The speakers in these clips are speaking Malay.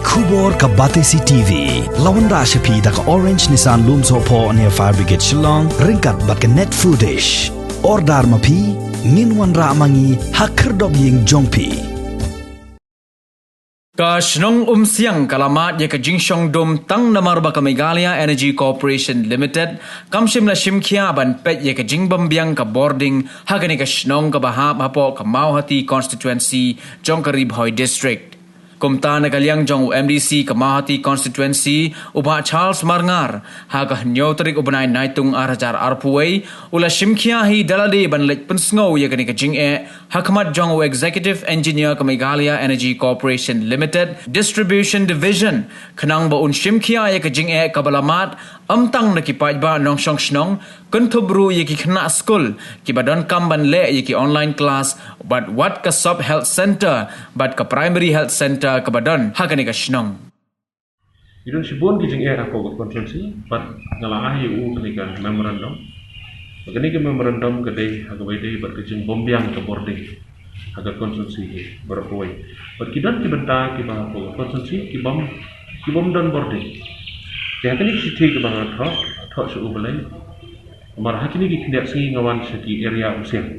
Kubor ka Batesi TV. Lawan Rashapi da ka Orange Nissan Looms Hopo near Fire Brigade Shillong. Ringkat bat ka net footage. Ordar mapi. Minwan ra mangi hakerdog ying jongpi. Ka SHNONG UMSIANG kalamat ya ka jingsong dum tang namar ba ka Meghalaya Energy Corporation Limited kamshim la shimkhia ban pet ya ka jingbambiang ka boarding hagani ka SHNONG ka bahap hapo ka Mauhati constituency jong ka Ribhoy district. Kumta nagalyang jong UMDC ka Mauhati constituency uba Charles Marngar haga nyotrik ubanay naitung arajar arpuway ula shimkhia hi dalade ban lek pensngo ya ka jing hakmat jong executive engineer ka Meghalaya Energy Corporation Limited Distribution Division kanang ba un shimkhia ya ka jing ka balamat amtang nakipaj ba nong SHNONG kuntubru ya ki khna school ki badon kamban le ya ki online class but what ka sub health center but ka primary health center ka badon hakani ka SHNONG idun sibon ki jing ako konferensi but ngalah u kanikan memorandum kani ka memorandum kadai hagawai but ka jing bombiang ka boarding haga konferensi berapoi but kidan ki benta ki ba ko konferensi ki bom dan boarding ya kani ki thik ba tho su ubalai mar hakini ki kindak singi ngawan saki area UMSIANG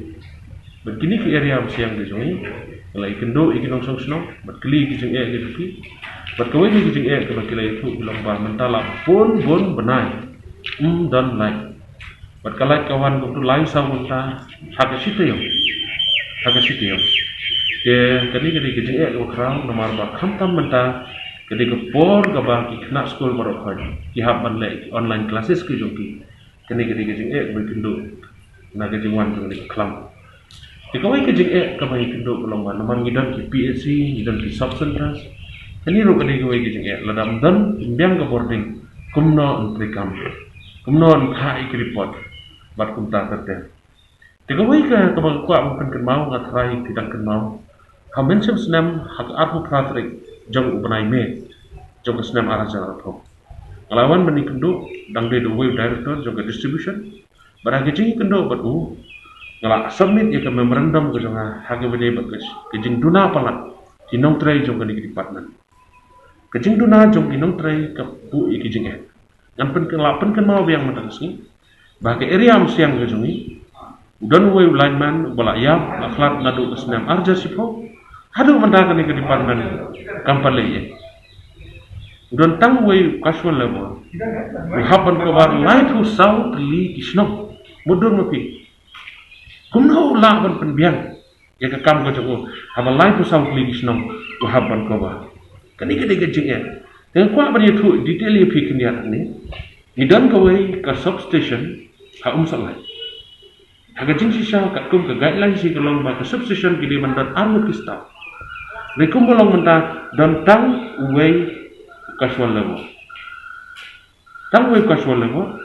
but kini ki area UMSIANG de joi lai kendo ikinong SHNONG but kli ki jing ki ki but kawai ki jing ka bakilai thu bilang ba mentala bon benai dan lai but kalai kawan ko lai sa munta haga sityo ke kani ki jing ko kram namar ba khamtam menta kadi ko por ka ba ki khna school baro khoi ki hab ban lai online classes ki joki kani kadi ke jing ko kendo na ke jing wan ni klam kawai ke jing ka ba kendo belong wan namar ngidan ki PHC ngidan ki sub centers kani ro kadi kawai ke jing ladam dan imbiang ka boarding kumno untrikam kumno khai ki report bat kumta terte kawai ka ba kwa kan mau ngatrai tidang kan mau kamen sem snam hak arpu pratrik jong ubanai me jong snam arajar arpo ngalawan meni kendo dang de wave director jong distribution barang jing kendo bat ngala submit ya ke memorandum ke jong hage bade bat ke jing duna palat kinong trai jong ke department ke jing duna jong kinong trai ke bu iki jing ngan pen kan mau yang matang sini ba ke area UMSIANG ke jongi udan wave lineman bala ya akhlak ngadu ke snam arjar sipo hadu mendakan ke department kampale ye udan tang way casual level we happen ko bar light who south li SHNONG mudur mapi kumno la ban PYNBIANG ya ka kam ko jogo haba light who south li SHNONG we happen ko ba kani ke de jing dengan kwa ban yetu detail ye phi kini ni idan ko way ka substation ha umsalai haga jing sisa ka kum ka guideline si kalong ba ka substation ki de mandat armut ki staff Rekum bolong menta dan tang way casual level. Tang way casual level.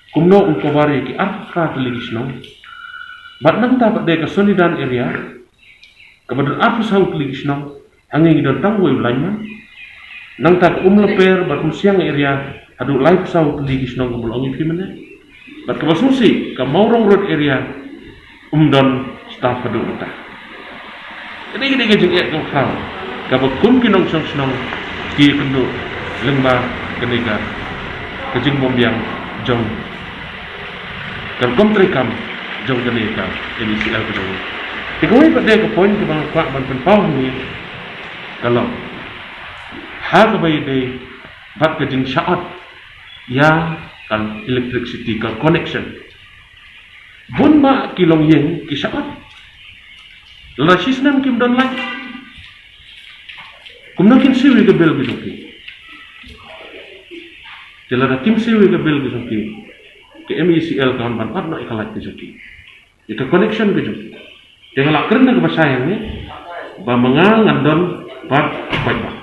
Kumno unkobari ki arfa lagi SHNONG. Bat nang ta de ka sonidan area. Kemudian apa saut lagi SHNONG. Hangi dan tang way lainnya. Nang ta leper bat UMSIANG area adu live saut lagi SHNONG kumbolong ipi mana. Bat kabasusi ka Maurong road area dan staff adu utah. Kini ke jing ko kham ka ba kum kinong SHNONG ki kendo lengba kini ka jing bombiang jong kan komtrikam jong kini ka MeECL ko jong tikoi pa de ko point ko bang kwa ban penpau ni kalau ha ka bai de bat ka jing shaot ya kan electricity ka connection bun ma kilong yeng ki shaot la SHNONG kim don lagi kumna kim siwi ke bel gisoki telara kim siwi ke bel gisoki ke MeECL kawan ban patna ikalat gisoki itu connection gisoki dengan lakren ke basayang ni ba mangal ngandon bat paiba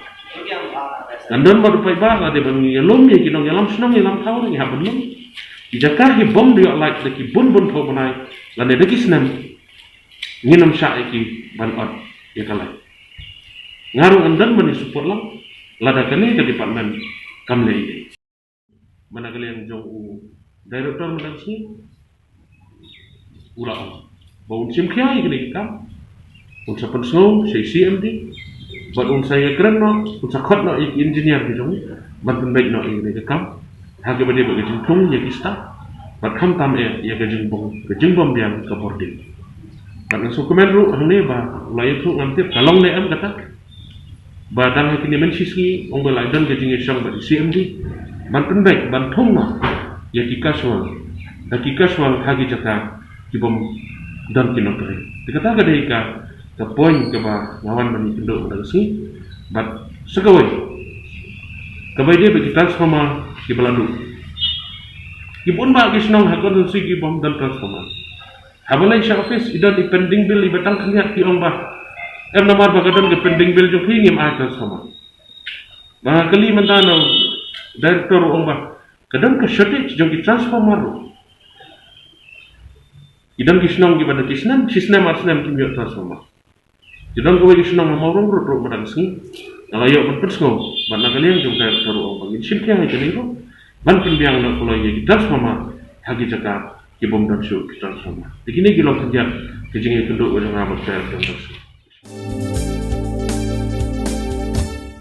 ngandon bat paiba ade ban yelom ye kinong yelam SHNONG yelam tawr ni habun lum ijaka hi bom dia like de ki bun bun tho banai lane de ki SHNONG nginam sya iki ban ot ya kalai ngaru andan mani support lang lada kani ke department kamle ini mana kali yang jong director menang si ulah bau sim kya ikni kam un sapun so CMD But saya keren no, sakot no engineer ke jong, but baik no ini ke kam, harga benda bagi jengkung ya kita, but kam tam ya ke jengkung biang ke boarding. Karena sukumen ru hang ba, layak tu nanti kalong ne am kata, badang kini mensiski, orang belaidan ke jengkung syang bagi CMD, banten baik, bantung no, ya kikaswal hagi jaka kibom dan kinokre. Dikata ke deka ke poin ke ba lawan bani kenduk pada sini, but segawai kebai dia bagi transformer di Belandu. Kibun ba SHNONG hakon si kibom dan transformer. Habalai sya office idan di pending bill ibatang kanyat ki ong ba. Namar bagadan ke pending bill jo ngim a transformer. Ba kali mentano director ong ba. Kadang ke shortage jong ki transformer ro. Idan ki SHNONG ki pada kisnan arsnem kimyo transformer. Idan ko SHNONG mamorong ro pada sini. Ngalayo berpersngo, mana kalian juga taruh orang ini simpia itu ni ro. Man PYNBIANG nak kalau ye transformer hagi jaga ki bom dan syuk transformer. Begini kita kerja kerja itu untuk orang ramai dan